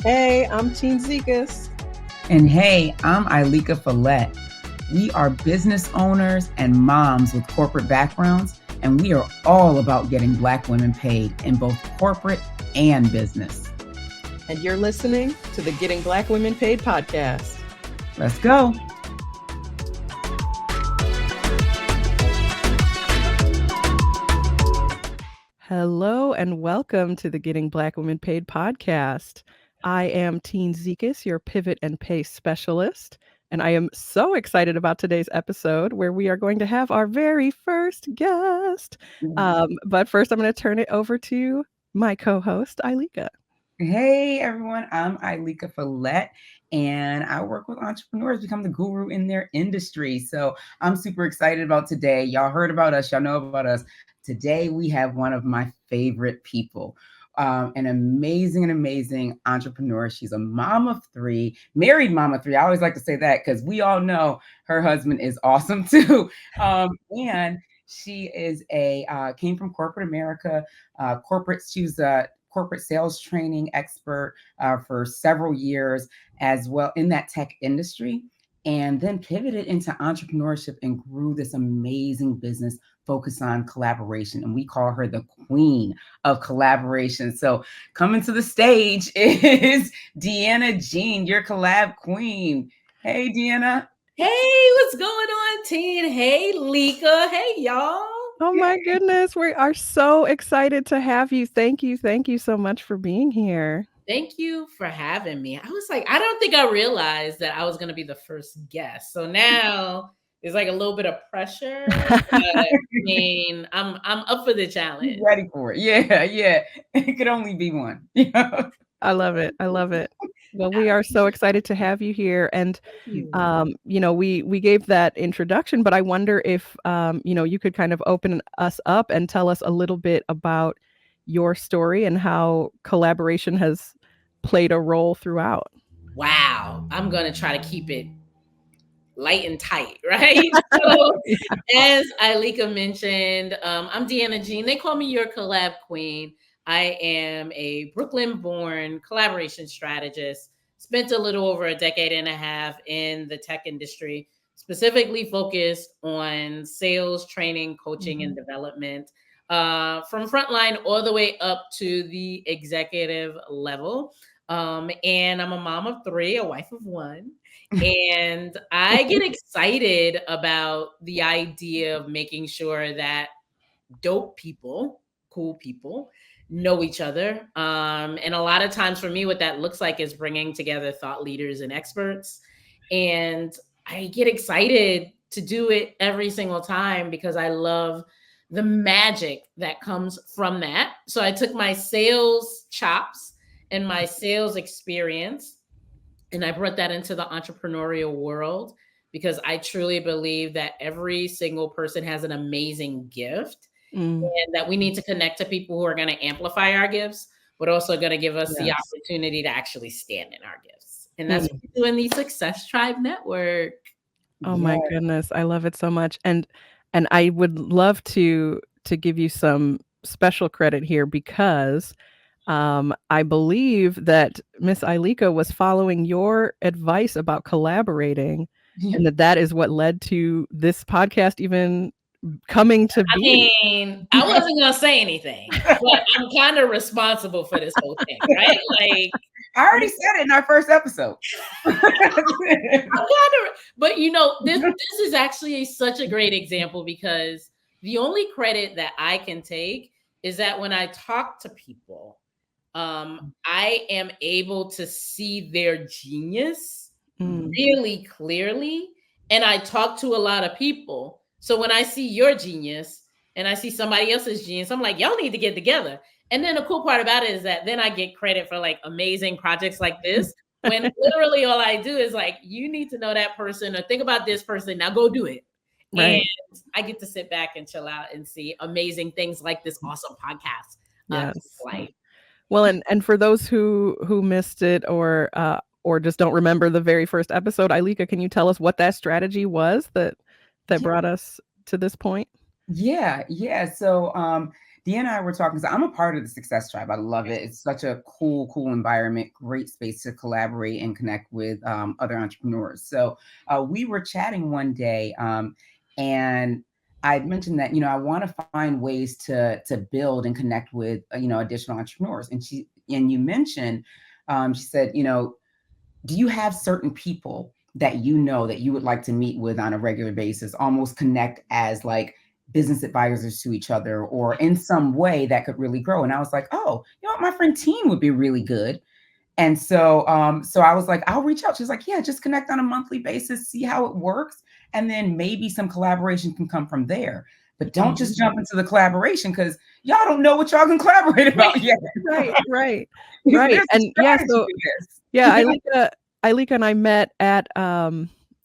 Hey, I'm Teen Zekas. And hey, I'm Ilika Follette. We are business owners and moms with corporate backgrounds, and we are all about getting Black women paid in both corporate and business. And you're listening to the Getting Black Women Paid podcast. Let's go. Hello and welcome to the Getting Black Women Paid podcast. I am Teen Zekas, your pivot and pay specialist, and I am so excited about today's episode where we are going to have our very first guest. But first, I'm going to turn it over to my co-host, Ilika. Hey everyone, I'm Ilika Follette, and I work with entrepreneurs become the guru in their industry. So I'm super excited about today. Y'all heard about us, y'all know about us. Today we have one of my favorite people. An amazing entrepreneur. She's a mom of three, married mom of three. I always like to say that because we all know her husband is awesome too. And she is came from corporate America. She was a corporate sales training expert for several years as well in that tech industry, and then pivoted into entrepreneurship and grew this amazing business focused on collaboration. And we call her the queen of collaboration. So coming to the stage is Deana Jean, your collab queen. Hey, Deana. Hey, what's going on, Teen? Hey, Lika. Hey, y'all. Oh my goodness, we are so excited to have you. Thank you so much for being here. Thank you for having me. I was like, I don't think I realized that I was going to be the first guest. So now there's like a little bit of pressure. But, I mean, I'm up for the challenge. Ready for it. Yeah. It could only be one. I love it. Well, we are so excited to have you here. And, we gave that introduction, but I wonder if, you could kind of open us up and tell us a little bit about your story and how collaboration has played a role throughout. Wow. I'm going to try to keep it light and tight, right? So, as Ilika mentioned, I'm Deana Jean. They call me your collab queen. I am a Brooklyn-born collaboration strategist, spent a little over a decade and a half in the tech industry, specifically focused on sales, training, coaching, and development, from frontline all the way up to the executive level. And I'm a mom of three, a wife of one. And I get excited about the idea of making sure that dope people, cool people, know each other. And a lot of times for me, what that looks like is bringing together thought leaders and experts. And I get excited to do it every single time because I love the magic that comes from that. So I took my sales chops and my sales experience, and I brought that into the entrepreneurial world because I truly believe that every single person has an amazing gift. And that we need to connect to people who are going to amplify our gifts, but also going to give us the opportunity to actually stand in our gifts. And that's what we do in the Success Tribe Network. Oh my goodness, I love it so much. And I would love to give you some special credit here because I believe that Miss Ilika was following your advice about collaborating, and that is what led to this podcast even coming to be. I mean, I wasn't going to say anything, but I'm kind of responsible for this whole thing, right? Like, I already said it in our first episode. But this is actually such a great example because the only credit that I can take is that when I talk to people, I am able to see their genius really clearly. And I talk to a lot of people. So when I see your genius and I see somebody else's genius, I'm like, y'all need to get together. And then the cool part about it is that then I get credit for like amazing projects like this, when literally all I do is like, you need to know that person or think about this person. Now go do it. Right. And I get to sit back and chill out and see amazing things like this awesome podcast. Well, and for those who missed it or just don't remember the very first episode, Ilika, can you tell us what that strategy was that brought us to this point? Yeah. So Deanna and I were talking. So I'm a part of the Success Tribe. I love it. It's such a cool environment, great space to collaborate and connect with other entrepreneurs. So we were chatting one day, and I mentioned that I want to find ways to build and connect with additional entrepreneurs. And you mentioned, she said, do you have certain people that that you would like to meet with on a regular basis, almost connect as like business advisors to each other or in some way that could really grow? And I was like, oh, what, my friend Teen would be really good. And so I was like, I'll reach out. She's like, yeah, just connect on a monthly basis, see how it works. And then maybe some collaboration can come from there. But don't just jump into the collaboration because y'all don't know what y'all can collaborate about yet. Right. There's a And yeah, strategy so to this. yeah, Ailika and I met at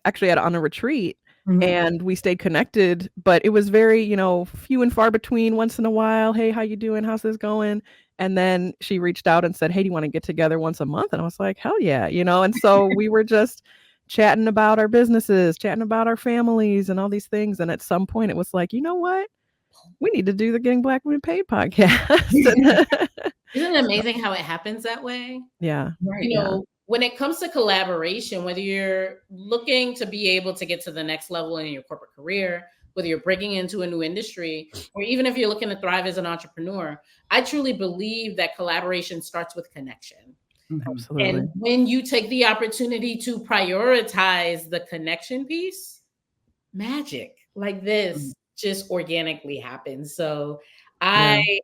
actually on a retreat, Mhm. and we stayed connected, but it was very, few and far between. Once in a while, hey, how you doing? How's this going? And then she reached out and said, hey, do you want to get together once a month? And I was like, hell yeah, and so we were just chatting about our businesses, chatting about our families and all these things. And at some point it was like, you know what? We need to do the Getting Black Women Paid podcast. Isn't it amazing how it happens that way? Yeah. Right. When it comes to collaboration, whether you're looking to be able to get to the next level in your corporate career, whether you're breaking into a new industry, or even if you're looking to thrive as an entrepreneur, I truly believe that collaboration starts with connection. Absolutely. And when you take the opportunity to prioritize the connection piece, magic like this just organically happens. So I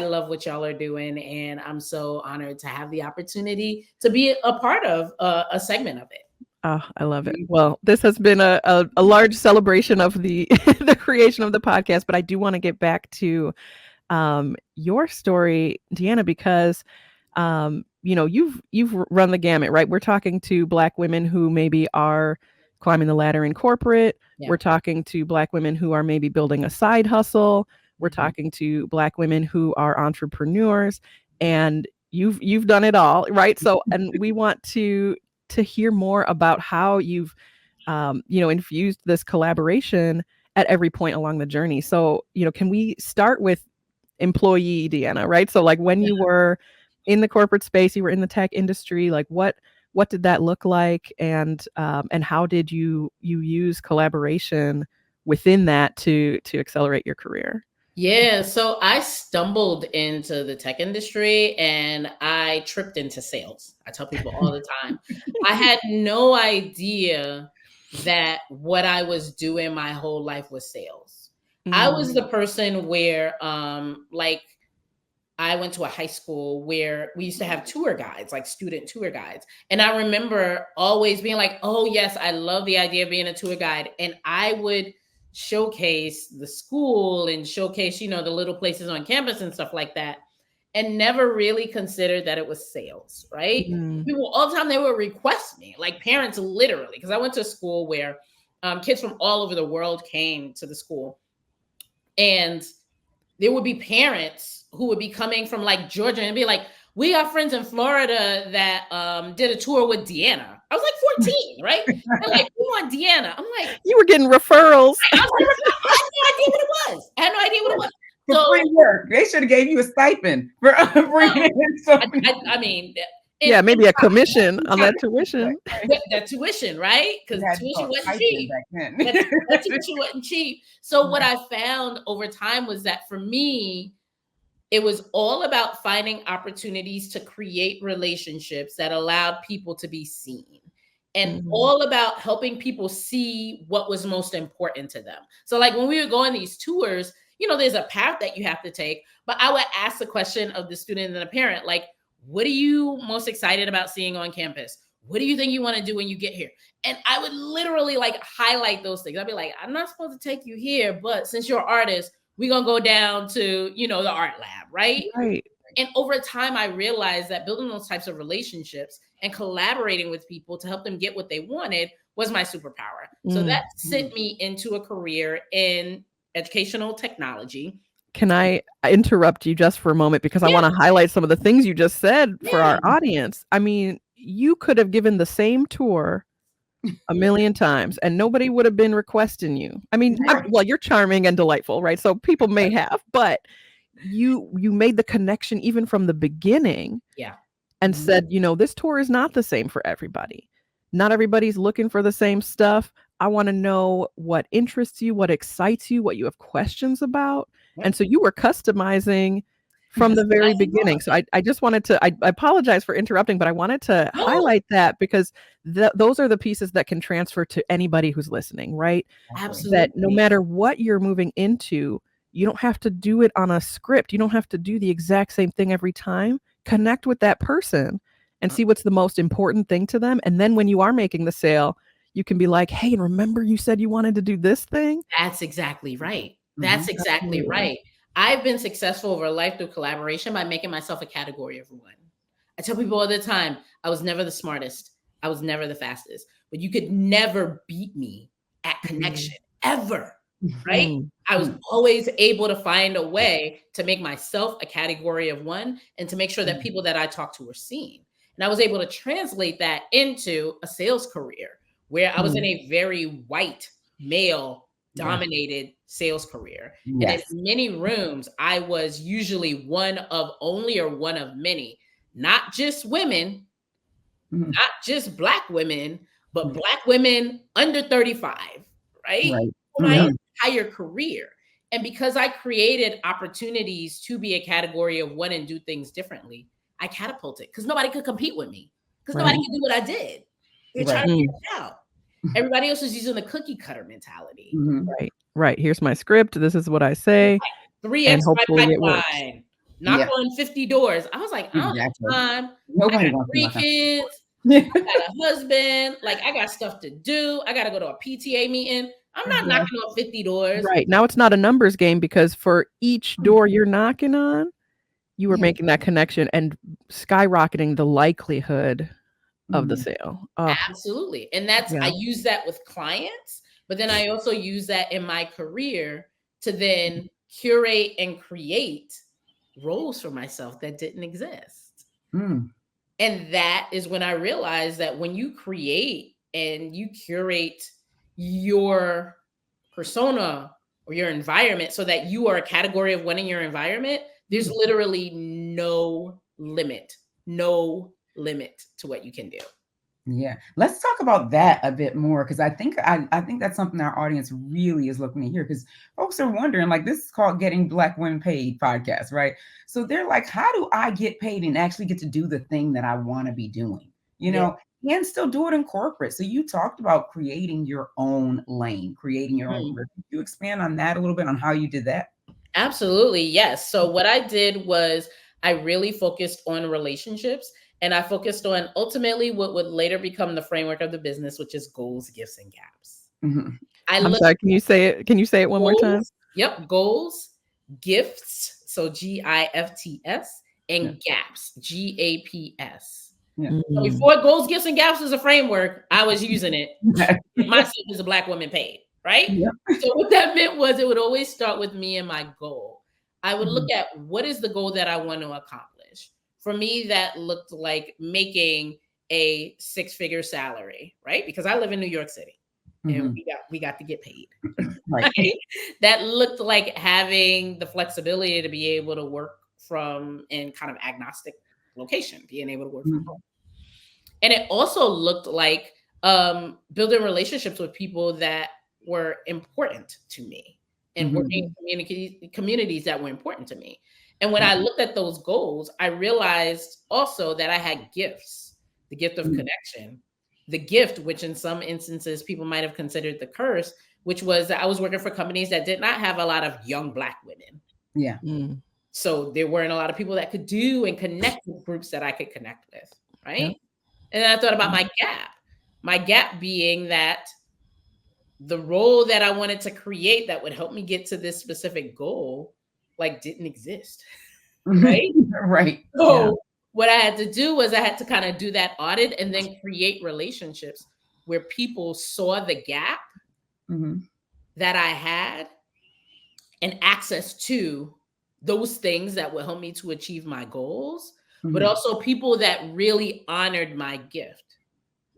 love what y'all are doing, and I'm so honored to have the opportunity to be a part of a segment of it. Oh, I love it. Well, this has been a large celebration of the the creation of the podcast, but I do want to get back to your story, Deanna, because you've run the gamut, right? We're talking to Black women who maybe are climbing the ladder in corporate. Yeah. We're talking to Black women who are maybe building a side hustle. We're talking to Black women who are entrepreneurs, and you've done it all, right? So, and we want to hear more about how you've infused this collaboration at every point along the journey. So, can we start with employee Deanna, right? So like when you were in the corporate space, you were in the tech industry, like what did that look like, and how did you use collaboration within that to accelerate your career? Yeah, so I stumbled into the tech industry and I tripped into sales. I tell people all the time. I had no idea that what I was doing my whole life was sales. I was the person where like I went to a high school where we used to have tour guides, like student tour guides. And I remember always being like, oh, yes, I love the idea of being a tour guide. And I would showcase the school and showcase, the little places on campus and stuff like that. And never really considered that it was sales, right? People all the time, they would request me, like parents literally, because I went to a school where kids from all over the world came to the school. And there would be parents who would be coming from like Georgia and be like, we got friends in Florida that did a tour with Deanna. I was like 14, right? They're like, we want Deanna. I'm like, you were getting referrals. I had no idea what it was. I had no idea what it was. For free work. They should have gave you a stipend for bringing in something. I mean, yeah, maybe a commission on that tuition. That tuition, right? Because tuition wasn't cheap. That tuition wasn't cheap. So what I found over time was that for me, it was all about finding opportunities to create relationships that allowed people to be seen, and all about helping people see what was most important to them. So like when we were going these tours, there's a path that you have to take, but I would ask the question of the student and the parent, like, what are you most excited about seeing on campus? What do you think you want to do when you get here? And I would literally like highlight those things. I'd be like, I'm not supposed to take you here, but since you're an artist, we're going to go down to, the art lab, right? Right. And over time, I realized that building those types of relationships and collaborating with people to help them get what they wanted was my superpower. So that sent me into a career in educational technology. Can I interrupt you just for a moment? Because I want to highlight some of the things you just said for our audience. I mean, you could have given the same tour a million times, and nobody would have been requesting you. I mean, Right. well, you're charming and delightful, right? So people may have, but you made the connection even from the beginning Yeah. and Mhm. said, this tour is not the same for everybody. Not everybody's looking for the same stuff. I want to know what interests you, what excites you, what you have questions about. And Yep. so you were customizing from the very Customizing all of beginning. So it. I just wanted to, I apologize for interrupting, but I wanted to No, highlight that because those are the pieces that can transfer to anybody who's listening, right? Exactly. That no absolutely. matter what you're moving into, you don't have to do it on a script. You don't have to do the exact same thing every time. Connect with that person and see what's the most important thing to them. And then when you are making the sale, you can be like, hey, remember you said you wanted to do this thing? That's exactly right. That's Mhm. exactly Absolutely. right. I've been successful over life through collaboration by making myself a category of one. I tell people all the time, I was never the smartest. I was never the fastest, but you could never beat me at Mhm. connection ever, right? Mm, I was Mhm. always able to find a way to make myself a category of one and to make sure that Mhm. people that I talk to were seen. And I was able to translate that into a sales career where I was in mm, a very white, male Yeah. dominated sales career. And in Yes. many rooms, I was usually one of only or one of many, not just women, Mhm. not just Black women, but Yeah. Black women under 35, right? Right. For my Mhm. entire career. And because I created opportunities to be a category of one and do things differently, I catapulted because nobody could compete with me because nobody right. could do what I did. They're trying Right. to Mm, figure it out. Everybody else was using the cookie cutter mentality. Mhm. right. Right. Here's my script. This is what I say. And 3x my hopefully it works. pipeline, knock Yeah. on 50 doors. I was like, I don't Exactly. have time. I Nobody got wants to 3 knock on. kids. I got a husband. Like, I got stuff to do. I got to go to a PTA meeting. I'm not Yeah. knocking on 50 doors. Right. Now it's not a numbers game because for each door you're knocking on, you were Yeah. making that connection and skyrocketing the likelihood of the Mhm. sale. Oh, Absolutely. And that's, I yeah. use that with clients, but then I also use that in my career to then curate and create roles for myself that didn't exist. Mm. And that is when I realized that when you create and you curate your persona or your environment so that you are a category of one in your environment, there's Mm. literally no limit to what you can do. Yeah. Let's talk about that a bit more because I think that's something our audience really is looking to hear because folks are wondering, like, this is called Getting Black Women Paid podcast, right? So they're like, how do I get paid and actually get to do the thing that I want to be doing? You Yeah. know, and still do it in corporate. So you talked about creating your own lane, creating your own Mhm. career. Could you expand on that a little bit on how you did that? Absolutely. Yes. So what I did was I really focused on relationships and I focused on ultimately what would later become the framework of the business, which is goals, gifts, and gaps. Mhm. I I'm look sorry, can you say it one more time? goals, yep, goals, gifts, so GIFTS, Yeah. and gaps, GAPS. Yeah. So Mm, before goals, gifts, and gaps was a framework, I was using it to get myself as a Black woman paid, right? Yeah. So what that meant was it would always start with me and my goal. I would look Mhm. at what is the goal that I want to accomplish. For me, that looked like making a six-figure salary, right? Because I live in New York City and Mhm. we got to get paid. Right. Right? That looked like having the flexibility to be able to work from in kind of agnostic location, being able to work from home. Mhm. And it also looked like building relationships with people that were important to me and working Mhm. in communities that were important to me. And when Yeah. I looked at those goals, I realized also that I had gifts, the gift of Mm. connection, the gift, which in some instances people might have considered the curse, which was that I was working for companies that did not have a lot of young Black women. Yeah. mm, So there weren't a lot of people that could do and connect with groups that I could connect with, yeah. right? And then I thought about my gap being that the role that I wanted to create that would help me get to this specific goal, like didn't exist, right? Right. Yeah. So what I had to do was I had to kind of do that audit and then create relationships where people saw the gap Mhm. that I had and access to those things that would help me to achieve my goals, but Mhm. also people that really honored my gift.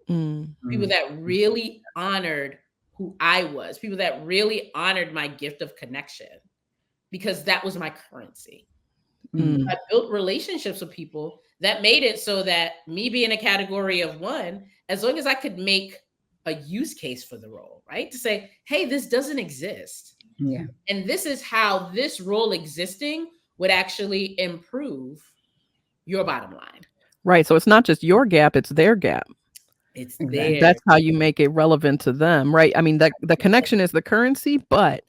People Mm. that really honored who I was, people that really honored my gift of connection, because that was my currency. Mm. I built relationships with people that made it so that me being a category of one, as long as I could make a use case for the role, right? To say, hey, this doesn't exist. Yeah. And this is how this role existing would actually improve your bottom line. Right, so it's not just your gap, it's their gap. It's Exactly. there. That's how you make it relevant to them, right? I mean, the connection is the currency, but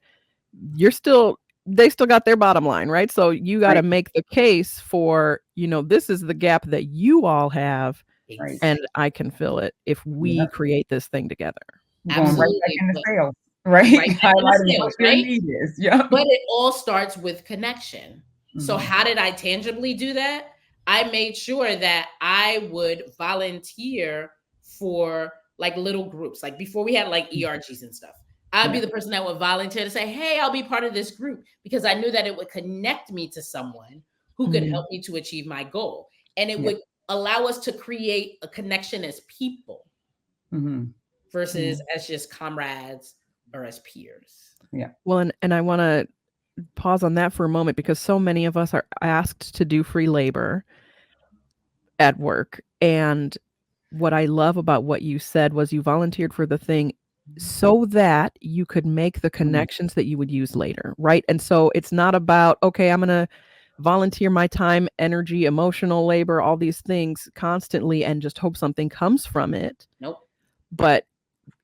you're still they still got their bottom line, right? So you gotta Right. make the case for, this is the gap that you all have, Right. and I can fill it if we Yeah. create this thing together. Going right back Absolutely. into But sales, right? right back into Highlighting what sales, your right? need is. Yeah. But it all starts with connection. So Mhm. how did I tangibly do that? I made sure that I would volunteer for like little groups. Like before we had like ERGs and stuff. I'd be Yeah. the person that would volunteer to say, hey, I'll be part of this group, because I knew that it would connect me to someone who could Mhm. help me to achieve my goal. And it Yeah. would allow us to create a connection as people Mhm. versus Mhm. as just comrades or as peers. Yeah. Well, and I wanna pause on that for a moment because so many of us are asked to do free labor at work, and what I love about what you said was you volunteered for the thing so that you could make the Mhm. connections that you would use later, right? And so it's not about, okay, I'm gonna volunteer my time, energy, emotional labor, all these things constantly and just hope something comes from it. Nope. But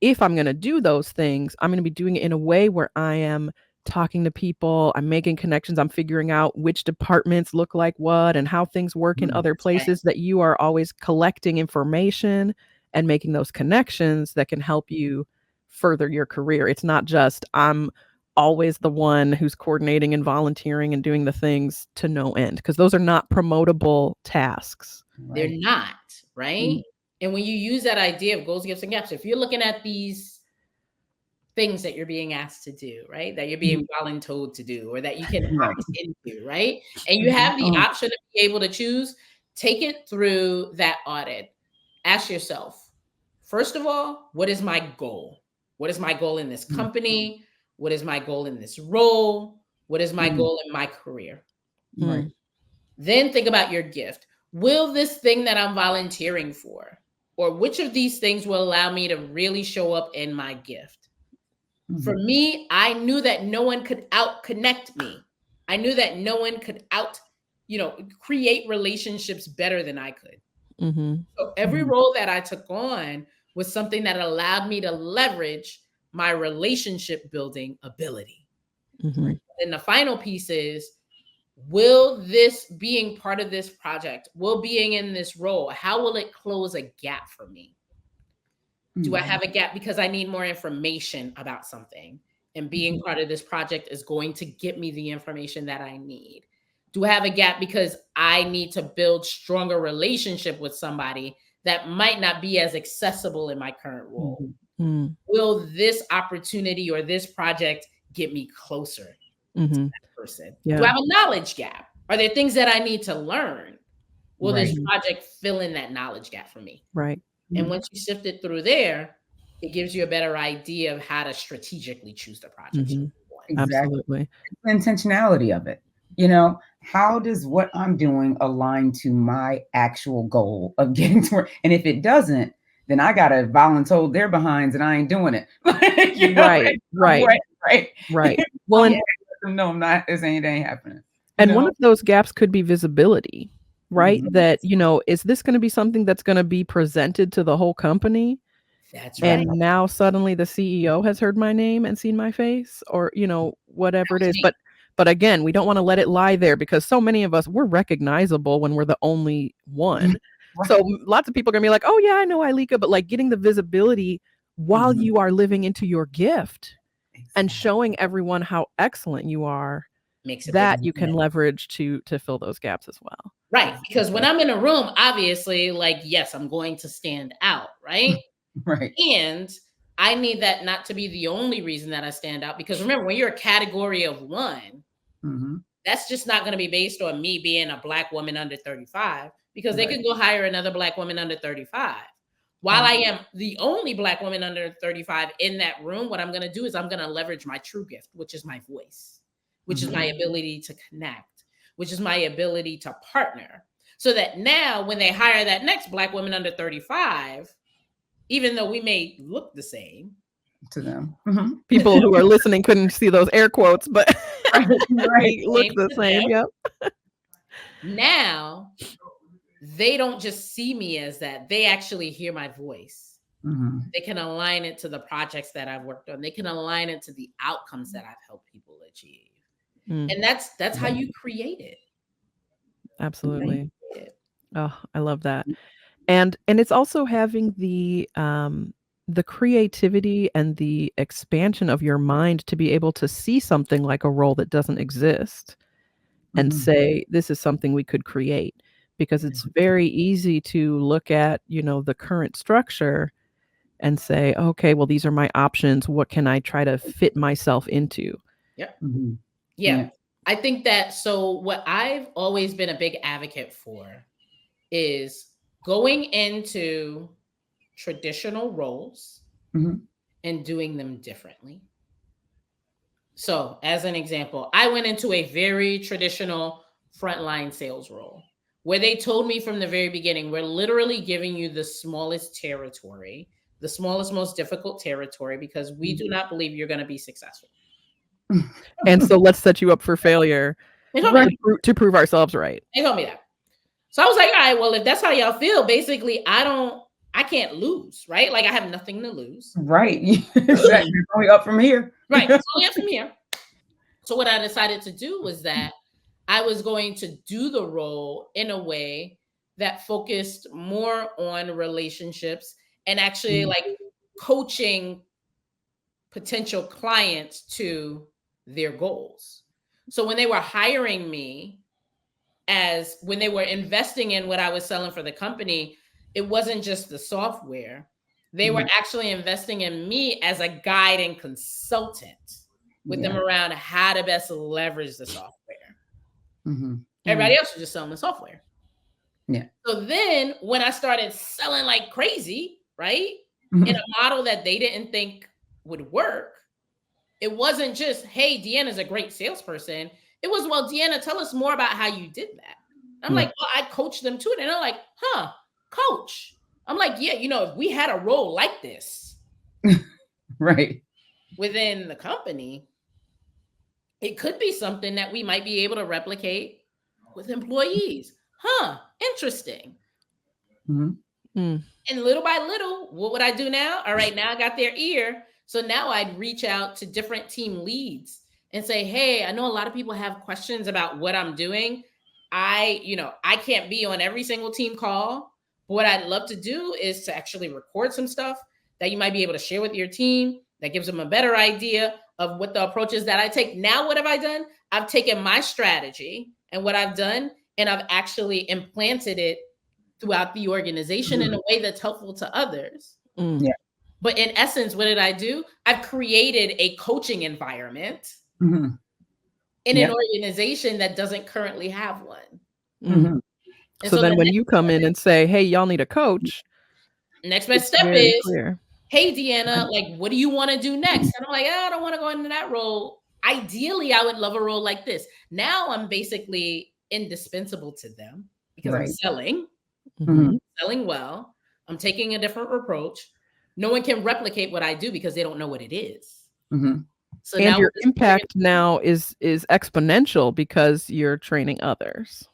if I'm gonna do those things, I'm gonna be doing it in a way where I am talking to people, I'm making connections, I'm figuring out which departments look like what and how things work in Mhm. other places, that you are always collecting information and making those connections that can help you further your career. It's not just I'm always the one who's coordinating and volunteering and doing the things to no end, because those are not promotable tasks. They're Right. not, right? Mhm. And when you use that idea of goals, gifts, and gaps, if you're looking at these things that you're being asked to do, right? That you're Mhm. being voluntold to do, or that you can Right. opt into, right? And you Mhm. have the option to be able to choose, take it through that audit. Ask yourself, first of all, what is my goal? What is my goal in this Mhm. company? What is my goal in this role? What is my Mhm. goal in my career? Right. Mm, Then think about your gift. Will this thing that I'm volunteering for, or which of these things will allow me to really show up in my gift? For Mhm. me, I knew that no one could out connect me. I knew that no one could out, create relationships better than I could. mhm, So every Mhm. role that I took on was something that allowed me to leverage my relationship building ability. mhm, Right. And the final piece is, will this being part of this project, will being in this role, how will it close a gap for me? Do I Mhm. have a gap because I need more information about something? And being Mhm. part of this project is going to get me the information that I need. Do I have a gap because I need to build stronger relationship with somebody that might not be as accessible in my current role? Mhm. mm, Will this opportunity or this project get me closer mhm. person? Do I Yeah. have a knowledge gap? Are there things that I need to learn? Will this Right. Mhm. project fill in that knowledge gap for me? Right. And Mhm. once you sift it through there, it gives you a better idea of how to strategically choose the projects you Mhm. want. Exactly. Absolutely. The intentionality of it. How does what I'm doing align to my actual goal of getting to where? And if it doesn't, then I gotta volunteer their behinds, and I ain't doing it. Like, Right, in some right, way, right? right. In Well, some and way, let them know I'm not. It ain't happening. You and one know. of those gaps could be visibility, right? Mhm. That, is this gonna be something that's gonna be presented to the whole company? That's And right. Right. now suddenly the CEO has heard my name and seen my face or, whatever That it was is. me. But again, we don't wanna let it lie there because so many of us, we're recognizable when we're the only one. So, Right. lots of people are gonna be like, "Oh, yeah, I know Ailika," but, like, getting the visibility while Mhm. you are living into your gift and Exactly. showing everyone how excellent you are, Makes a big that you can Exactly. leverage to fill those gaps as well. right. Because when Exactly. I'm in a room, obviously, like, yes, I'm going to stand out, right? Right. And I need that not to be the only reason that I stand out. Because remember, when you're a category of one, Mhm. that's just not going to be based on me being a Black woman under 35, because they Right. could go hire another Black woman under 35. While I am the only Black woman under 35 in that room, what I'm going to do is I'm going to leverage my true gift, which is my voice, which is my ability to connect, which is my ability to partner. So that now when they hire that next Black woman under 35, even though we may look the same to them, people who are listening couldn't see those air quotes, but right. we look the same. Yep. Now they don't just see me as that. They actually hear my voice. They can align it to the projects that I've worked on. They can align it to the outcomes that I've helped people achieve. And that's how you create it. Absolutely. Oh, I love that. And it's also having the creativity and the expansion of your mind to be able to see something like a role that doesn't exist and say, this is something we could create. Because it's very easy to look at, the current structure and say, okay, well, these are my options. What can I try to fit myself into? Yep. Yeah. I think that, so what I've always been a big advocate for is going into traditional roles and doing them differently. So as an example, I went into a very traditional frontline sales role where they told me from the very beginning, we're literally giving you the smallest territory, the smallest, most difficult territory, because we do not believe you're going to be successful. And so let's set you up for failure to prove ourselves right. They told me that. So I was like, all right, well, if that's how y'all feel, basically, I can't lose, right? Like I have nothing to lose. Right. Exactly. It's only up from here. Right. It's only up from here. So what I decided to do was that I was going to do the role in a way that focused more on relationships and actually like coaching potential clients to their goals. So when they were hiring me, when they were investing in what I was selling for the company, it wasn't just the software. They were actually investing in me as a guide and consultant with them around how to best leverage the software. Everybody else was just selling the software. Yeah. So then when I started selling like crazy, right, in a model that they didn't think would work, it wasn't just, hey, Deanna's a great salesperson. It was, well, Deanna, tell us more about how you did that. I'm like, well, I coached them to it. And they're like, coach. I'm like, yeah, if we had a role like this right within the company, it could be something that we might be able to replicate with employees. Interesting. And little by little, what would I do now? All right, now I got their ear. So now I'd reach out to different team leads and say, hey, I know a lot of people have questions about what I'm doing. I can't be on every single team call. But what I'd love to do is to actually record some stuff that you might be able to share with your team that gives them a better idea of what the approach is that I take. Now, what have I done? I've taken my strategy and what I've done, and I've actually implanted it throughout the organization in a way that's helpful to others. But in essence, what did I do? I've created a coaching environment in an organization that doesn't currently have one. So then when you come in and say, hey, y'all need a coach. Next best step is, hey, Deanna, like, what do you want to do next? And I'm like, I don't want to go into that role. Ideally, I would love a role like this. Now I'm basically indispensable to them because I'm selling, selling well. I'm taking a different approach. No one can replicate what I do because they don't know what it is. So and now your impact now is exponential because you're training others.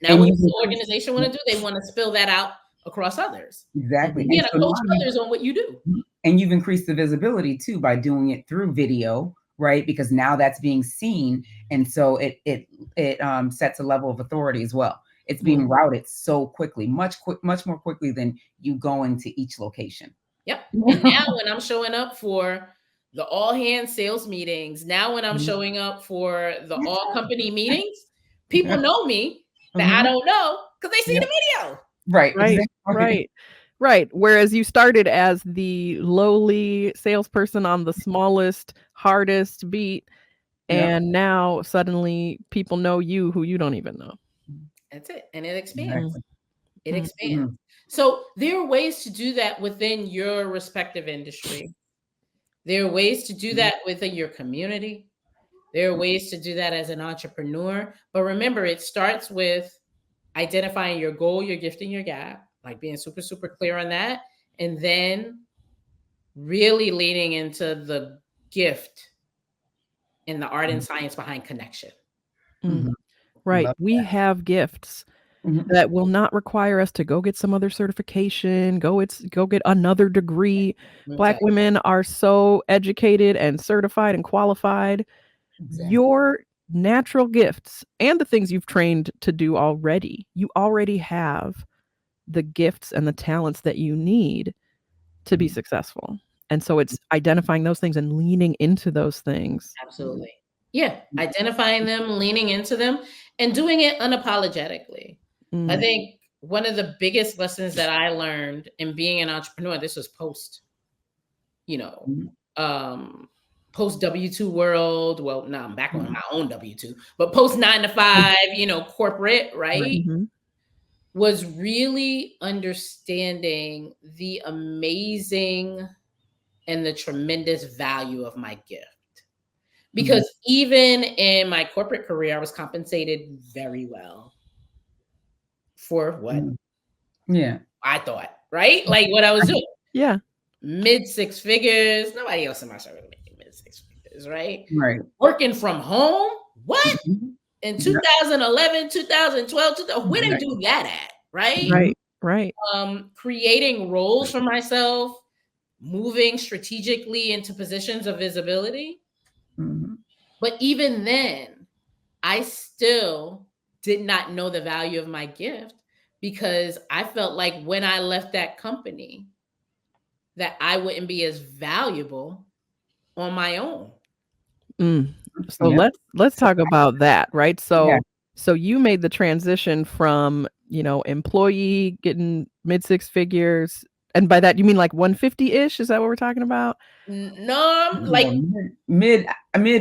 Now, what does the organization want to do? They want to spill that out across others. Exactly. You got to coach others on what you do. And you've increased the visibility too by doing it through video, right? Because now that's being seen, and so it sets a level of authority as well. It's being routed so quickly, much more quickly than you going to each location. Yep. And now when I'm showing up for the all hands sales meetings, now when I'm showing up for the all company meetings, people know me that I don't know because they see the video. Right. Exactly. Right. Whereas you started as the lowly salesperson on the smallest, hardest beat, and now suddenly people know you who you don't even know. That's it. And it expands. It expands. So there are ways to do that within your respective industry. There are ways to do that within your community. There are ways to do that as an entrepreneur. But remember, it starts with identifying your goal, your gift, and your gap, like being super, super clear on that. And then really leaning into the gift and the art and science behind connection. Mm. Mhm. Right. Love We have gifts Mhm. that will not require us to go get some other certification, go get another degree. Black Okay. women are so educated and certified and qualified. Exactly. Your natural gifts and the things you've trained to do already, you already have the gifts and the talents that you need to be Mhm. successful. And so it's identifying those things and leaning into those things. Absolutely. Yeah. Identifying them, leaning into them, and doing it unapologetically. I Mm. think one of the biggest lessons that I learned in being an entrepreneur, this was post, you know, Mhm. um, post W-2 world. Well, no, I'm back on my own W-2, but post 9 to 5, corporate, Right. right? Mhm. Was really understanding the amazing and the tremendous value of my gift. Mhm. Because even in my corporate career, I was compensated very well for what Mhm. Yeah. I thought, right? Like what I was doing. Yeah. Mid six figures. Nobody else in my circle making mid six figures, right? Right. Working from home. What? Mhm. In Yeah. 2011, 2012, 2000, where they do Exactly. that at, right? Mhm. Right. Right. Creating roles for myself, moving strategically into positions of visibility. Mhm. But even then, I still did not know the value of my gift because I felt like when I left that company that I wouldn't be as valuable on my own. Mm. So Yeah. let's talk about that, right? Yeah. So you made the transition from, employee getting mid six figures, and by that you mean like 150-ish? Is that what we're talking about? No, I'm No, mid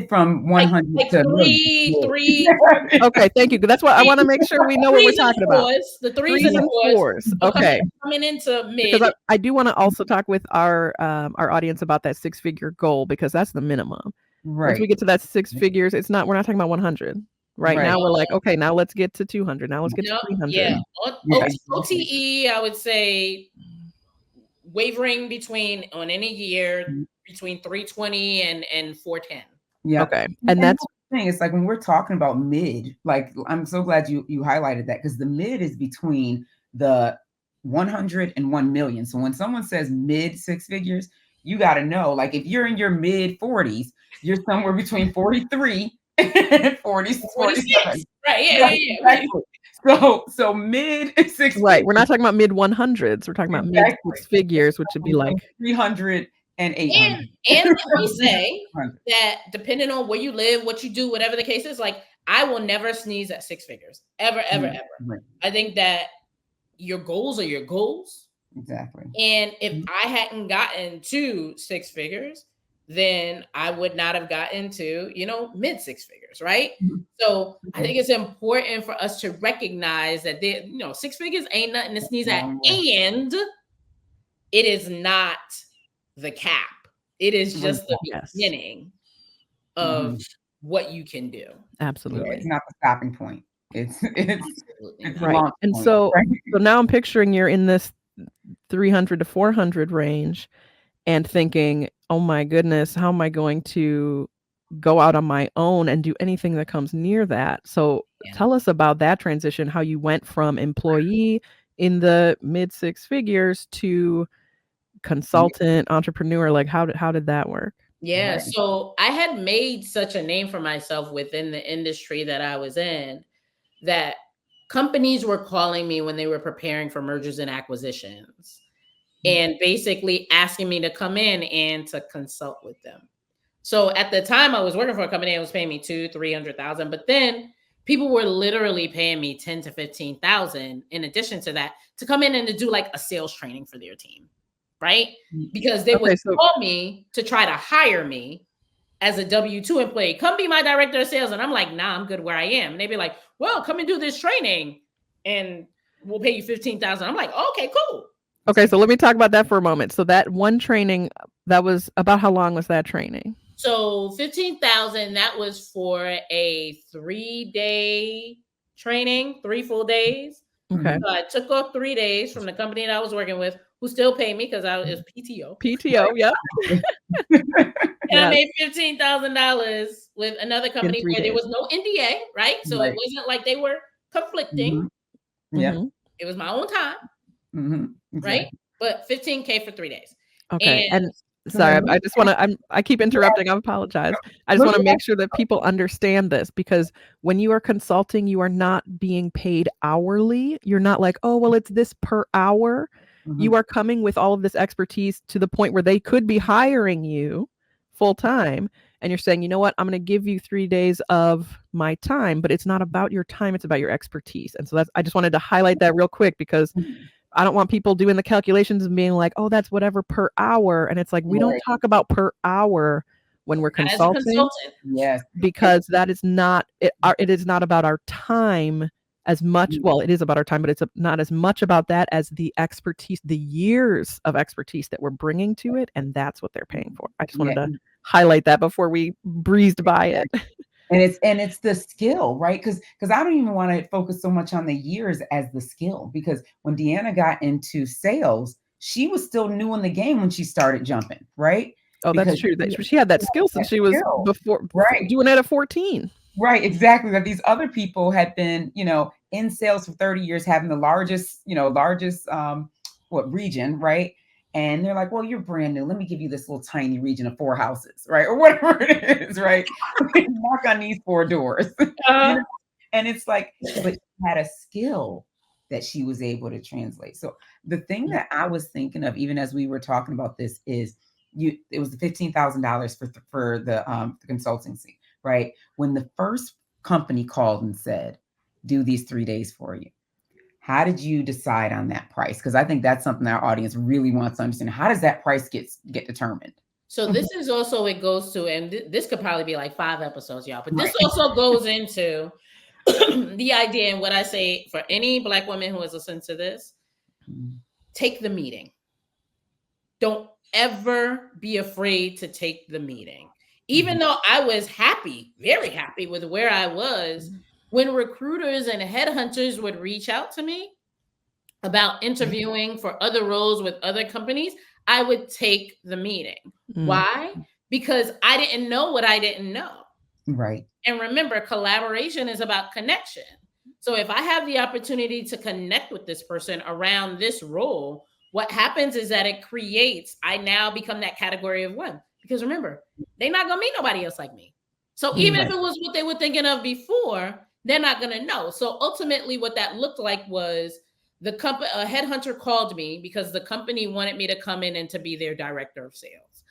from like 100 like to million. three, Yeah. three, Okay, thank you. That's why I three, want to make sure we know what we're threes and talking about. fours, the threes Threes and the and fours fours. are coming Okay. coming into Because mid. I do want to also talk with our audience about that six-figure goal because that's the minimum. Once we Right. get to that six figures, we're not talking about 100. Right Right. now we're like, okay, now let's get to 200. Now let's get to No, 300. yeah. Yeah, exactly. OTE, I would say wavering between on any year Mhm. between 320 and 410. Yeah. Okay. And And that's that's the thing. It's like when we're talking about mid, like I'm so glad you highlighted that because the mid is between the 100 and 1 million. So when someone says mid six figures, you got to know, like if you're in your mid 40s, you're somewhere between 43 and 40, 46. 47. Right. Yeah, Yeah, yeah, yeah. exactly. So mid six right. We're figures. not talking about mid 100s. We're talking about mid Exactly. six figures, which would be like, 300 and 800. And let me say that depending on where you live, what you do, whatever the case is, like I will never sneeze at six figures. Ever, ever, ever. Right. I think that your goals are your goals. Exactly. And if I hadn't gotten to six figures, then I would not have gotten to, mid six figures, right? Mhm. So I think it's important for us to recognize that six figures ain't nothing to sneeze at. And it is not the cap. It is just the yes, beginning of Mhm. what you can do. Yeah, it's absolutely. not the stopping point. Absolutely It's the not. Right. launch And point, so right? so now I'm picturing you're in this 300 to 400 range and thinking, "Oh my goodness, how am I going to go out on my own and do anything that comes near that?" So Yeah. tell us about that transition, how you went from employee in the mid six figures to consultant, entrepreneur, like how did that work? Yeah. Right. So I had made such a name for myself within the industry that I was in that companies were calling me when they were preparing for mergers and acquisitions and basically asking me to come in and to consult with them. So at the time I was working for a company that was paying me 200,000-300,000, but then people were literally paying me 10 to 15,000 in addition to that to come in and to do like a sales training for their team, right? Because they would Okay, so call me to try to hire me as a W-2 employee. Come be my director of sales. And I'm like, nah, I'm good where I am. And they'd be like, well, come and do this training. And we'll pay you 15,000. I'm like, okay, cool. Okay, so let me talk about that for a moment. So that one training, that was about how long was that training? So 15,000, that was for a 3-day training, 3 full days. Okay. So I took off 3 days from the company that I was working with, who still paid me because I was PTO. PTO, yep. And I Yes, made $15,000 with another in company 3 where there days. was no NDA, right? So it Right. wasn't like they were conflicting. Yeah. Mhm. It was my own time, right? Exactly. But 15K for 3 days. Okay, And and Go sorry, ahead. I just wanna I keep interrupting, I apologize. I just No, wanna no, make sure that people understand this, because when you are consulting, you are not being paid hourly. You're not like, "Oh, well, it's this per hour." You Mhm. are coming with all of this expertise to the point where they could be hiring you full time, and you're saying, "You know what? I'm gonna give you 3 days of my time," but it's not about your time, it's about your expertise, and so that's I just wanted to highlight that real quick because Mhm. I don't want people doing the calculations and being like, "Oh, that's whatever per hour." And it's like, we don't Right. talk about per hour when we're not as a consulting, consultant. Yes. And because that is not it is not about our time as much. Mhm. Well, it is about our time, but it's not as much about that as the expertise, the years of expertise that we're bringing to it, and that's what they're paying for. I just wanted Yeah. to highlight that before we breezed by it. And it's the skill, right? Because I don't even want to focus so much on the years as the skill. Because when Deanna got into sales, she was still new in the game when she started jumping, right? Oh, that's Because true. she That she had that had skill that since she was skill, before right? doing it at 14. Right, exactly. That these other people had been, in sales for 30 years, having the largest what region, right? And they're like, well, you're brand new. Let me give you this little tiny region of 4 houses, right? Or whatever it is, right? Knock on these 4 doors. you Uh, know? And it's like, but she had a skill that she was able to translate. So the thing that I was thinking of, even as we were talking about this, is it was the $15,000 for the consultancy, right? When the first company called and said, do these 3 days for you, how did you decide on that price? Because I think that's something our audience really wants to understand. How does that price get determined? so this is also, it goes to, and this could probably be like 5 episodes, y'all, but this Right. also goes into the idea, and what I say for any Black woman who is listening to this: take the meeting. Don't ever be afraid to take the meeting. Even though I was happy, very happy with where I was, when recruiters and headhunters would reach out to me about interviewing for other roles with other companies, I would take the meeting. Mm. Why? Because I didn't know what I didn't know. Right. And remember, collaboration is about connection. So if I have the opportunity to connect with this person around this role, what happens is that I now become that category of one. Because remember, they're not going to meet nobody else like me. So even if Right. it was what they were thinking of before, they're not going to know. So ultimately, what that looked like was a headhunter called me because the company wanted me to come in and to be their director of sales.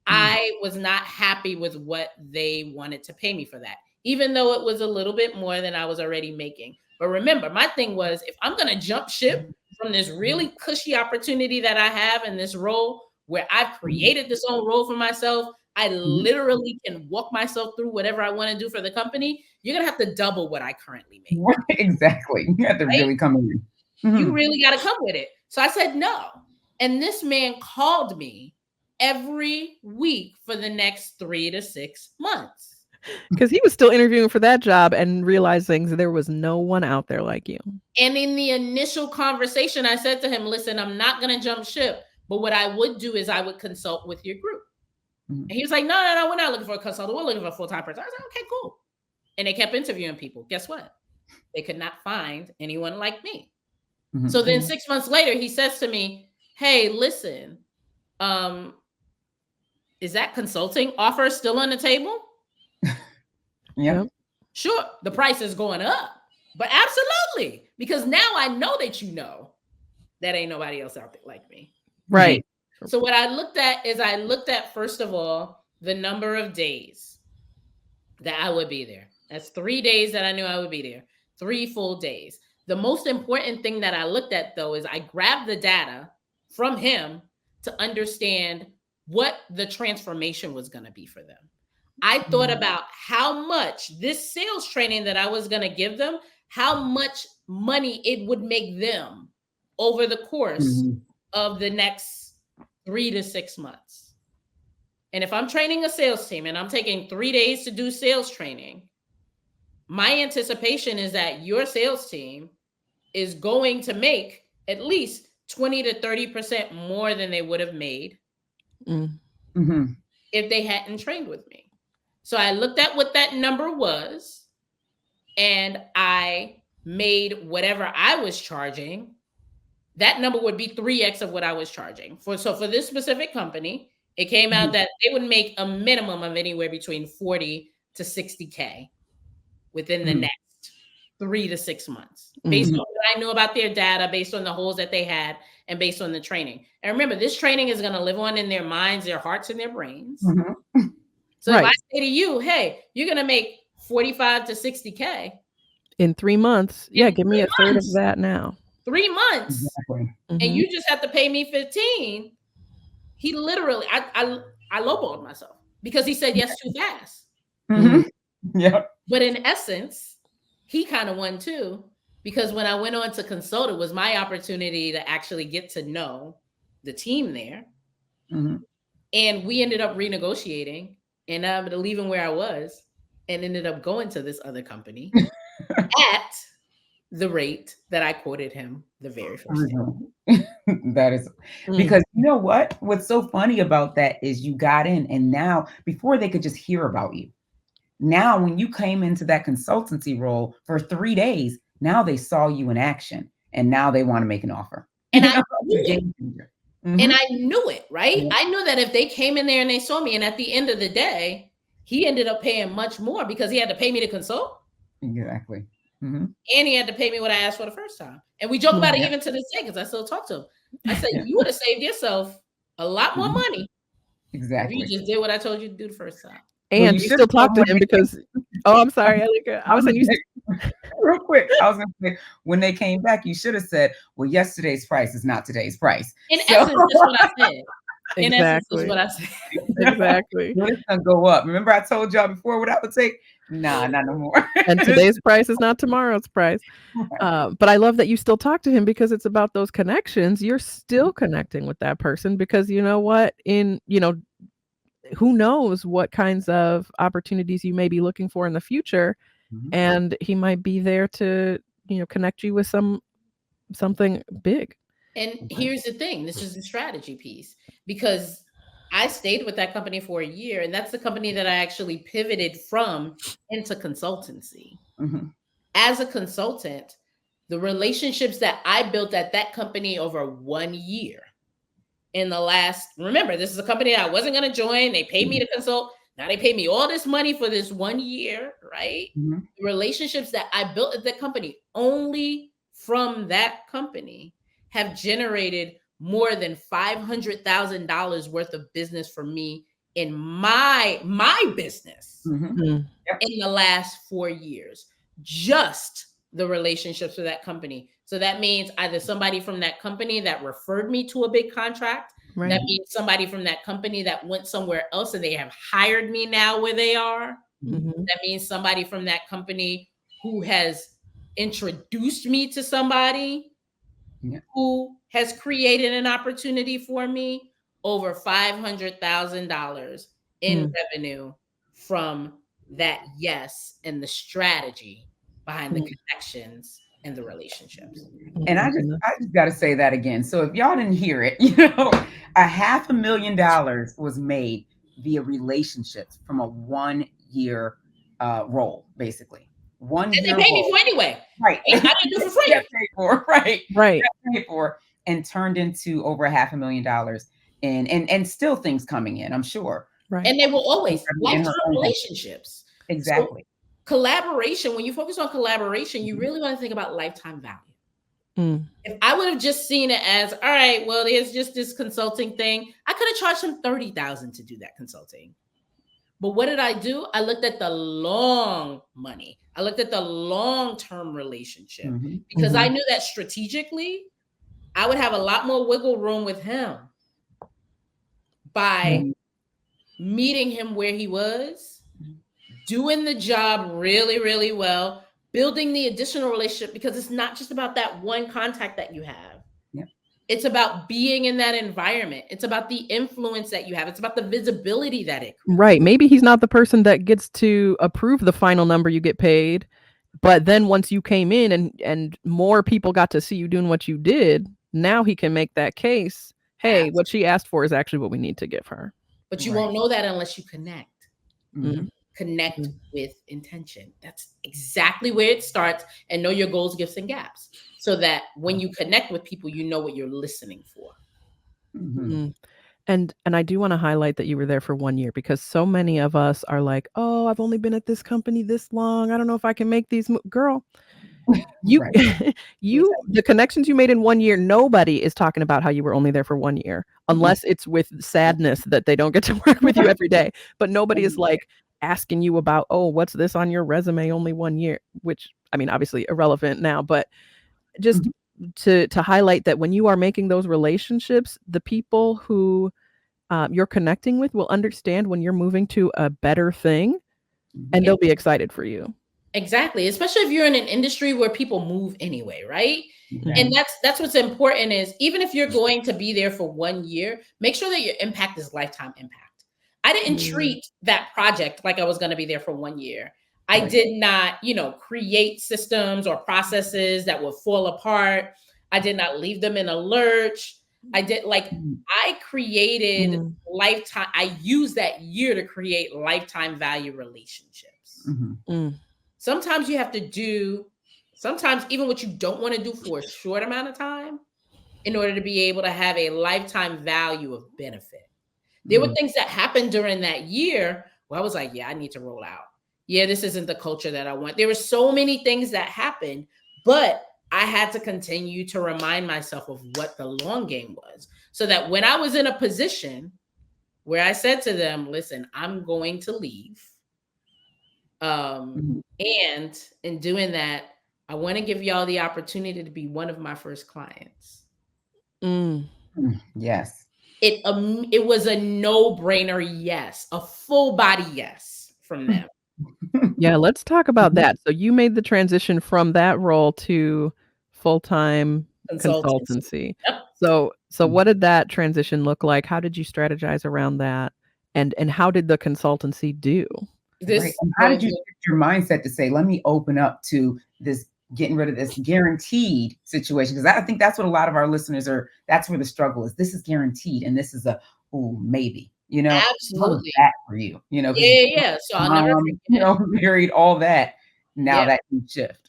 I was not happy with what they wanted to pay me for that, even though it was a little bit more than I was already making. But remember, my thing was, if I'm going to jump ship from this really cushy opportunity that I have in this role where I've created this own role for myself, I literally can walk myself through whatever I want to do for the company. You're going to have to double what I currently make, Right, exactly. You have to right? really come in. You Mhm. really got to come with it. So I said no. And this man called me every week for the next 3 to 6 months. Because he was still interviewing for that job and realizing that there was no one out there like you. And in the initial conversation, I said to him, listen, I'm not going to jump ship, but what I would do is I would consult with your group. And he was like, no, we're not looking for a consultant. We're looking for a full-time person. I was like, okay, cool. And they kept interviewing people. Guess what? They could not find anyone like me. So then 6 months later, he says to me, hey, listen, is that consulting offer still on the table? Yep. Sure, the price is going up, but absolutely, because now I know that that ain't nobody else out there like me. Right. So what I looked at, first of all, the number of days that I would be there. That's 3 days that I knew I would be there. 3 full days. The most important thing that I looked at, though, is I grabbed the data from him to understand what the transformation was going to be for them. I thought about how much this sales training that I was going to give them, how much money it would make them over the course of the next 3 to 6 months. And if I'm training a sales team and I'm taking 3 days to do sales training, my anticipation is that your sales team is going to make at least 20 to 30% more than they would have made if they hadn't trained with me. So I looked at what that number was, and I made whatever I was charging. That number would be 3x of what I was charging. So for this specific company, it came out that they would make a minimum of anywhere between 40 to 60K within the next 3 to 6 months, based on what I knew about their data, based on the holes that they had, and based on the training. And remember, this training is going to live on in their minds, their hearts, and their brains. So if I say to you, hey, you're going to make 45 to 60K in 3 months, give me a third of that now. 3 months, and you just have to pay me 15. He literally, I lowballed myself because he said yes too fast. But in essence, he kind of won too, because when I went on to consult, it was my opportunity to actually get to know the team there. And we ended up renegotiating, and I'm leaving where I was and ended up going to this other company at the rate that I quoted him the very first day. That is because you know what? What's so funny about that is you got in, and now before they could just hear about you. Now, when you came into that consultancy role for 3 days, now they saw you in action, and now they want to make an offer. And I knew it. And I knew it, right? I knew that if they came in there and they saw me, and at the end of the day, he ended up paying much more because he had to pay me to consult. Exactly. And he had to pay me what I asked for the first time. And we joke about it even to this day because I still talk to him. I said, you would have saved yourself a lot more money. Exactly. If you just did what I told you to do the first time. And you still talk to him because, I'm sorry, I was saying real quick. I was going to say, when they came back, you should have said, well, yesterday's price is not today's price. In essence, that's what I said. In essence, Exactly. that's what I said. Exactly. It's going to go up. Remember I told y'all before what I would take? Nah, not no more. And today's price is not tomorrow's price. But I love that you still talk to him because it's about those connections. You're still connecting with that person because you know what? Who knows what kinds of opportunities you may be looking for in the future. And he might be there to, connect you with something big. And here's the thing. This is the strategy piece, because I stayed with that company for a year, and that's the company that I actually pivoted from into consultancy. As a consultant, the relationships that I built at that company over 1 year remember, this is a company that I wasn't going to join. They paid me to consult. Now they pay me all this money for this 1 year, right? The relationships that I built at that company only from that company have generated more than $500,000 worth of business for me in my business in the last 4 years. Just the relationships with that company. So that means either somebody from that company that referred me to a big contract. Right. That means somebody from that company that went somewhere else and they have hired me now where they are. That means somebody from that company who has introduced me to somebody who has created an opportunity for me. Over $500,000 in revenue from that yes and the strategy behind the connections and the relationships. And I just got to say that again. So if y'all didn't hear it, $500,000 was made via relationships from a 1 year role, basically. 1 year. And they paid me for anyway. Right. I didn't do it for free. Paid for, right. Right. Paid for, and turned into over $500,000 and still things coming in, I'm sure. Right. And they will always lifetime relationships. Exactly. So, collaboration, when you focus on collaboration, you really want to think about lifetime value. If I would have just seen it as, all right, well, there's just this consulting thing, I could have charged him $30,000 to do that consulting. But what did I do? I looked at the long money. I looked at the long-term relationship because I knew that strategically, I would have a lot more wiggle room with him by meeting him where he was, doing the job really, really well, building the additional relationship, because it's not just about that one contact that you have. Yeah. It's about being in that environment. It's about the influence that you have. It's about the visibility that it creates. Right. Maybe he's not the person that gets to approve the final number you get paid, but then once you came in and more people got to see you doing what you did, now he can make that case. Hey, what she asked for is actually what we need to give her. But you won't know that unless you connect. Mm-hmm. Connect with intention. That's exactly where it starts. And know your goals, gifts, and gaps, so that when you connect with people, you know what you're listening for. Mm-hmm. And I do want to highlight that you were there for 1 year, because so many of us are like, "Oh, I've only been at this company this long. I don't know if I can make these girl, you Right. you the connections you made in 1 year, nobody is talking about how you were only there for 1 year, unless it's with sadness that they don't get to work with you every day. But nobody is like asking you about, "Oh, what's this on your resume? Only 1 year," which, I mean, obviously irrelevant now, but just to highlight that when you are making those relationships, the people who you're connecting with will understand when you're moving to a better thing, and they'll be excited for you. Exactly. Especially if you're in an industry where people move anyway, right? And that's what's important, is even if you're going to be there for 1 year, make sure that your impact is lifetime impact. I didn't treat that project like I was going to be there for 1 year. I did not, create systems or processes that would fall apart. I did not leave them in a lurch. I created lifetime. I used that year to create lifetime value relationships. Sometimes you have to do, sometimes even what you don't want to do for a short amount of time in order to be able to have a lifetime value of benefit. There were things that happened during that year where I was like, yeah, I need to roll out. Yeah, this isn't the culture that I want. There were so many things that happened, but I had to continue to remind myself of what the long game was, so that when I was in a position where I said to them, listen, I'm going to leave. And in doing that, I want to give y'all the opportunity to be one of my first clients. Yes. It was a no-brainer yes, a full body yes from them. Yeah, let's talk about that. So you made the transition from that role to full-time consultancy. Yep. So what did that transition look like? How did you strategize around that? And how did the consultancy do? Right. And how did you shift your mindset to say, let me open up to this, getting rid of this guaranteed situation? Because I think that's what a lot of our listeners are, that's where the struggle is. This is guaranteed, and this is maybe, Absolutely. How was that for you? Yeah. So I'll never forget it. Married, all that. Now that can shift.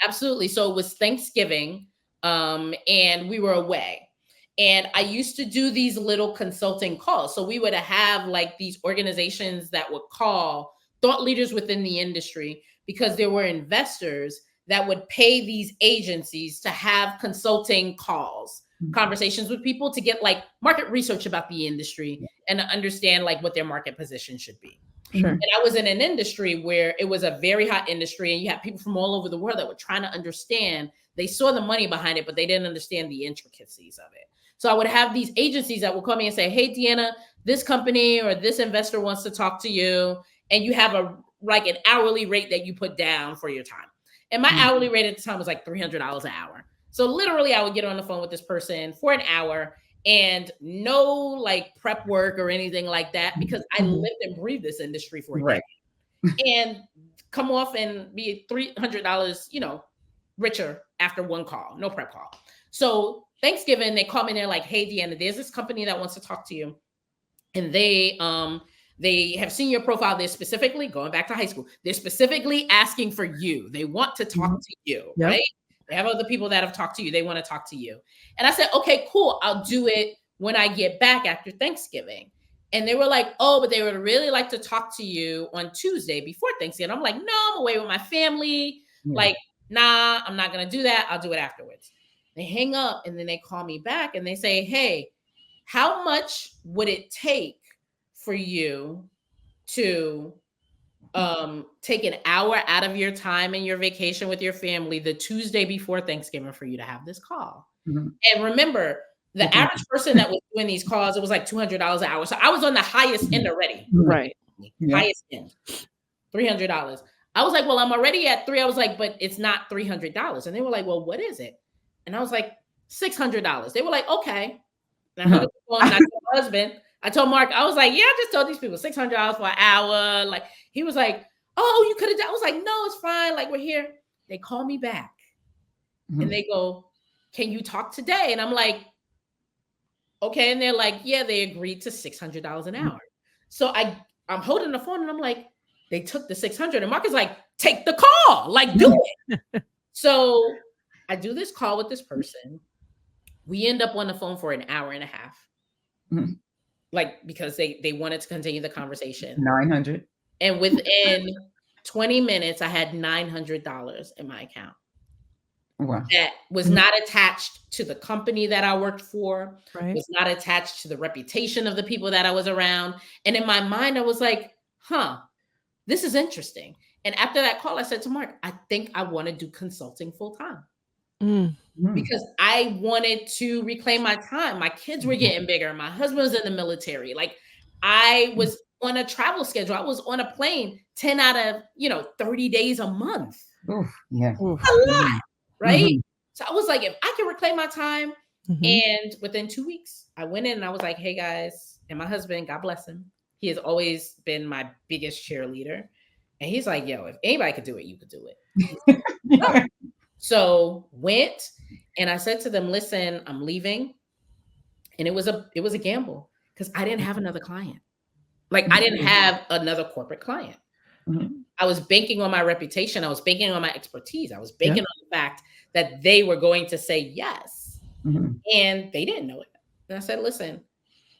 Absolutely. So it was Thanksgiving, and we were away. And I used to do these little consulting calls. So we would have like these organizations that would call thought leaders within the industry, because there were investors that would pay these agencies to have consulting calls, conversations with people to get like market research about the industry and to understand like what their market position should be. Sure. And I was in an industry where it was a very hot industry, and you had people from all over the world that were trying to understand. They saw the money behind it, but they didn't understand the intricacies of it. So I would have these agencies that would call me and say, hey, Deana, this company or this investor wants to talk to you. And you have an hourly rate that you put down for your time. And my hourly rate at the time was like $300 an hour. So literally I would get on the phone with this person for an hour, and no like prep work or anything like that, because I lived and breathed this industry for a day, and come off and be $300, richer after one call, no prep call. So Thanksgiving, they call me and they're like, hey, Deana, there's this company that wants to talk to you. And they have seen your profile. They're specifically going back to high school. They're specifically asking for you. They want to talk to you, right? They have other people that have talked to you. They want to talk to you. And I said, okay, cool. I'll do it when I get back after Thanksgiving. And they were like, oh, but they would really like to talk to you on Tuesday before Thanksgiving. I'm like, no, I'm away with my family. Like, nah, I'm not going to do that. I'll do it afterwards. They hang up, and then they call me back and they say, hey, how much would it take for you to take an hour out of your time and your vacation with your family the Tuesday before Thanksgiving for you to have this call? And remember, the average person that was doing these calls, it was like $200 an hour. So I was on the highest end already. Right. Highest end, $300. I was like, well, I'm already at 3. I was like, but it's not $300. And they were like, well, what is it? And I was like, $600. They were like, okay. And I hung up the phone and I told my husband, I told Mark, I was like, yeah, I just told these people $600 for an hour. Like, he was like, oh, you could have done. I was like, no, it's fine. Like, we're here. They call me back and they go, can you talk today? And I'm like, okay. And they're like, yeah, they agreed to $600 an hour. So I'm holding the phone and I'm like, they took the 600 and Mark is like, take the call, like do it. So I do this call with this person. We end up on the phone for an hour and a half. Like, because they wanted to continue the conversation. 900. And within 20 minutes, I had $900 in my account. Wow. That was not attached to the company that I worked for, was not attached to the reputation of the people that I was around. And in my mind, I was like, this is interesting. And after that call, I said to Mark, I think I want to do consulting full time. Because I wanted to reclaim my time. My kids were getting bigger. My husband was in the military. Like, I was on a travel schedule. I was on a plane 10 out of 30 days a month. Yeah. A lot. Right. So I was like, if I can reclaim my time. And within 2 weeks, I went in and I was like, hey guys, and my husband, God bless him, he has always been my biggest cheerleader. And he's like, yo, if anybody could do it, you could do it. So went, and I said to them, listen, I'm leaving. And it was a gamble because I didn't have another client. Like, I didn't have another corporate client. I was banking on my reputation. I was banking on my expertise. I was banking on the fact that they were going to say yes. And they didn't know it. And I said, listen,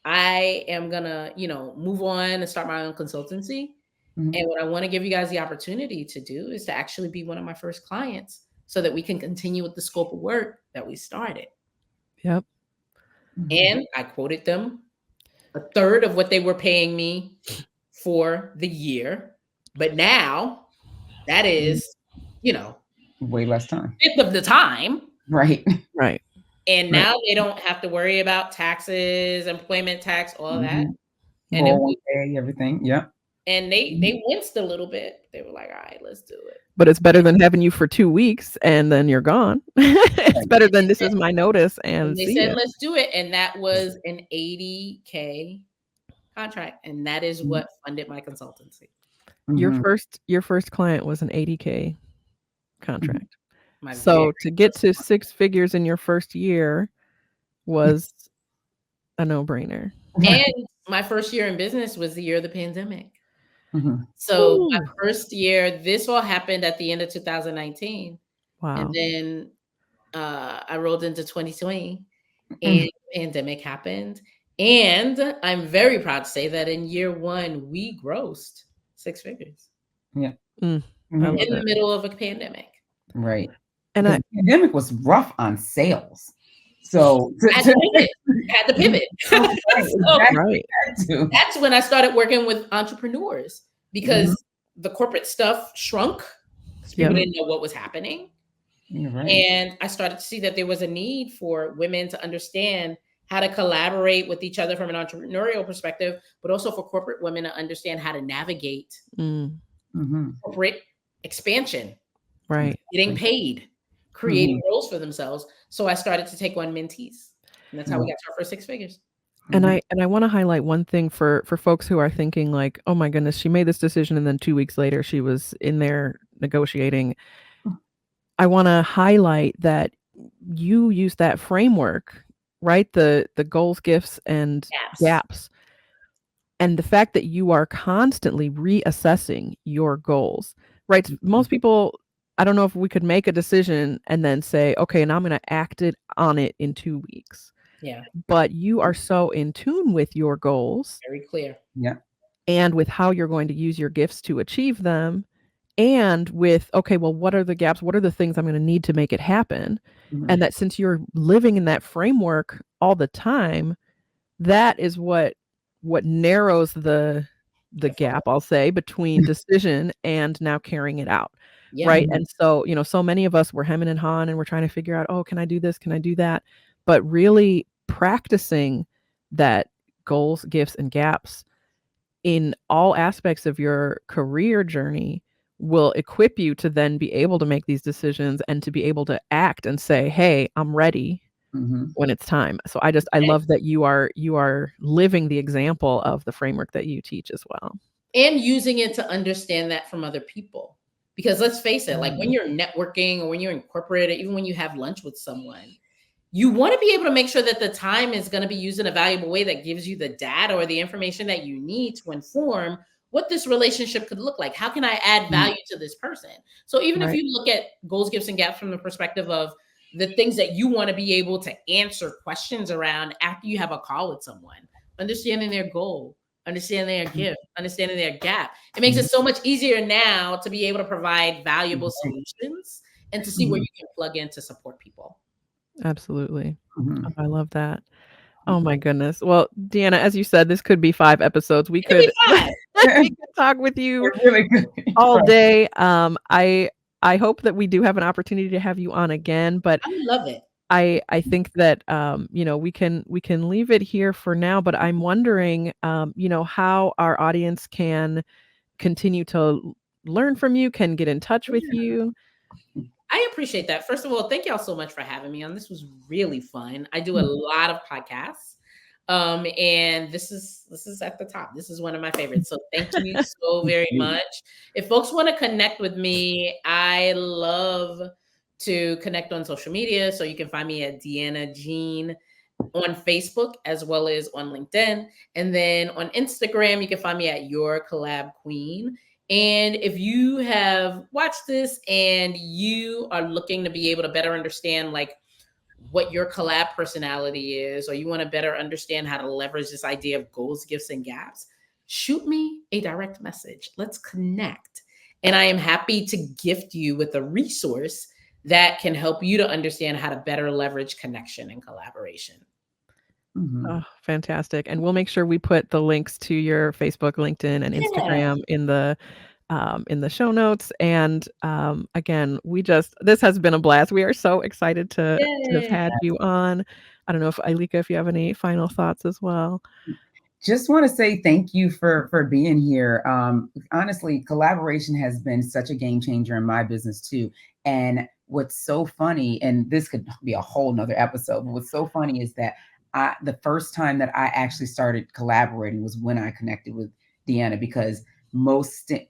I am going to, move on and start my own consultancy. And what I want to give you guys the opportunity to do is to actually be one of my first clients so that we can continue with the scope of work that we started. Yep. And I quoted them a third of what they were paying me for the year. But now that is, way less time. fifth of the time. Right. And now they don't have to worry about taxes, employment tax, all that. And everything. Yeah. And they winced a little bit. They were like, all right, let's do it. But it's better than having you for 2 weeks and then you're gone. It's better than this is my notice. And they said, let's do it. And that was an $80K contract. And that is what funded my consultancy. Your first client was an $80K contract. So to get to 6 figures in your first year was a no-brainer. And my first year in business was the year of the pandemic. So my first year, this all happened at the end of 2019. Wow. And then I rolled into 2020 and the pandemic happened. And I'm very proud to say that in year 1, we grossed 6 figures. Yeah. In the middle of a pandemic. Right. And the pandemic was rough on sales. So had to pivot. That's when I started working with entrepreneurs because the corporate stuff shrunk because people didn't know what was happening. And I started to see that there was a need for women to understand how to collaborate with each other from an entrepreneurial perspective, but also for corporate women to understand how to navigate corporate expansion, getting paid, creating roles for themselves. So I started to take on mentees, and that's how we got to our first 6 figures. And I want to highlight one thing for folks who are thinking like, oh my goodness, she made this decision and then 2 weeks later she was in there negotiating. I want to highlight that you use that framework, right? The goals, gifts, and gaps. And the fact that you are constantly reassessing your goals, right? Most people, I don't know if we could make a decision and then say, okay, now I'm going to act on it in 2 weeks. Yeah. But you are so in tune with your goals. Very clear. Yeah. And with how you're going to use your gifts to achieve them. And with, okay, well, what are the gaps? What are the things I'm going to need to make it happen? And that since you're living in that framework all the time, that is what narrows the gap, I'll say, between decision and now carrying it out. Yeah. Right. And so, so many of us were hemming and hawing and we're trying to figure out, oh, can I do this? Can I do that? But really practicing that goals, gifts, and gaps in all aspects of your career journey will equip you to then be able to make these decisions and to be able to act and say, "Hey, I'm ready when it's time." So I love that you are living the example of the framework that you teach as well. And using it to understand that from other people. Because let's face it, like when you're networking or when you're in corporate, or even when you have lunch with someone, you want to be able to make sure that the time is going to be used in a valuable way that gives you the data or the information that you need to inform what this relationship could look like. How can I add value to this person? So even if Right. you look at goals, gifts, and gaps from the perspective of the things that you want to be able to answer questions around after you have a call with someone, understanding their goal, understanding their gift, understanding their gap. It makes it so much easier now to be able to provide valuable solutions and to see where you can plug in to support people. Absolutely. Oh, I love that. Oh my goodness. Well, Deanna, as you said, this could be 5 episodes. We It could be could fun. we could talk with you It really could be all fun. day. I hope that we do have an opportunity to have you on again, but I love it. I think that we can leave it here for now, but I'm wondering how our audience can continue to learn from you, can get in touch with you. I appreciate that. First of all, thank y'all so much for having me on. This was really fun. I do a lot of podcasts. And this is at the top. This is one of my favorites. So thank you so very much. If folks want to connect with me, I love to connect on social media. So you can find me at Deana Jean on Facebook as well as on LinkedIn. And then on Instagram, you can find me at Your Collab Queen. And if you have watched this and you are looking to be able to better understand like what your collab personality is, or you want to better understand how to leverage this idea of goals, gifts, and gaps, shoot me a direct message. Let's connect. And I am happy to gift you with a resource that can help you to understand how to better leverage connection and collaboration. Oh, fantastic. And we'll make sure we put the links to your Facebook, LinkedIn, and Instagram in the show notes. And again, this has been a blast. We are so excited to have had you on. I don't know if Ailika, if you have any final thoughts as well. Just want to say thank you for being here. Honestly, collaboration has been such a game changer in my business too. And what's so funny, and this could be a whole nother episode, but what's so funny is that the first time that I actually started collaborating was when I connected with Deanna, because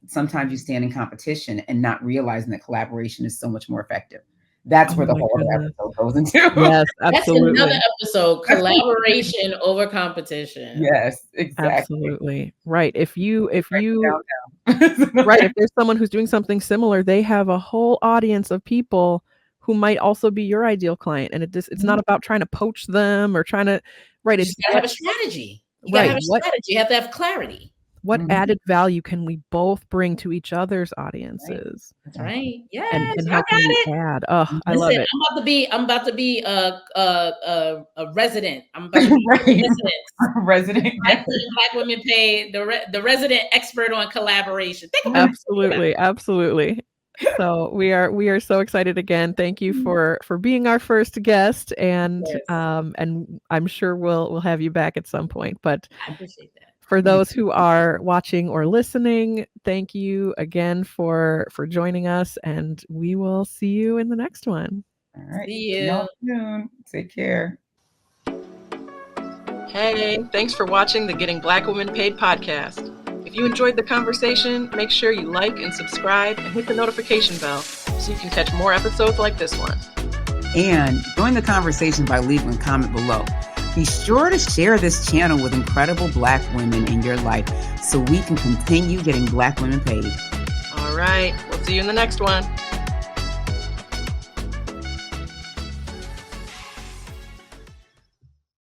sometimes you stand in competition and not realizing that collaboration is so much more effective. That's where the whole other episode goes into. Yes, absolutely. That's another episode, collaboration over competition. Yes, exactly. Absolutely. Right. If there's someone who's doing something similar, they have a whole audience of people who might also be your ideal client. And it's not about trying to poach them or trying to, right. You gotta have a strategy. You gotta have a strategy. You have to have clarity. What added value can we both bring to each other's audiences? That's right. Yes. And how can we add? Oh, I love it. I'm about to be a resident. I'm about to be a resident. Black Women Paid, the resident expert on collaboration. Absolutely. Absolutely. So we are so excited again. Thank you for being our first guest, and I'm sure we'll have you back at some point. But I appreciate that. For those who are watching or listening, thank you again for joining us, and we will see you in the next one. All right. See you soon. Take care. Hey, thanks for watching the Getting Black Women Paid podcast. If you enjoyed the conversation, make sure you like and subscribe and hit the notification bell so you can catch more episodes like this one. And join the conversation by leaving a comment below. Be sure to share this channel with incredible Black women in your life so we can continue getting Black women paid. All right. We'll see you in the next one.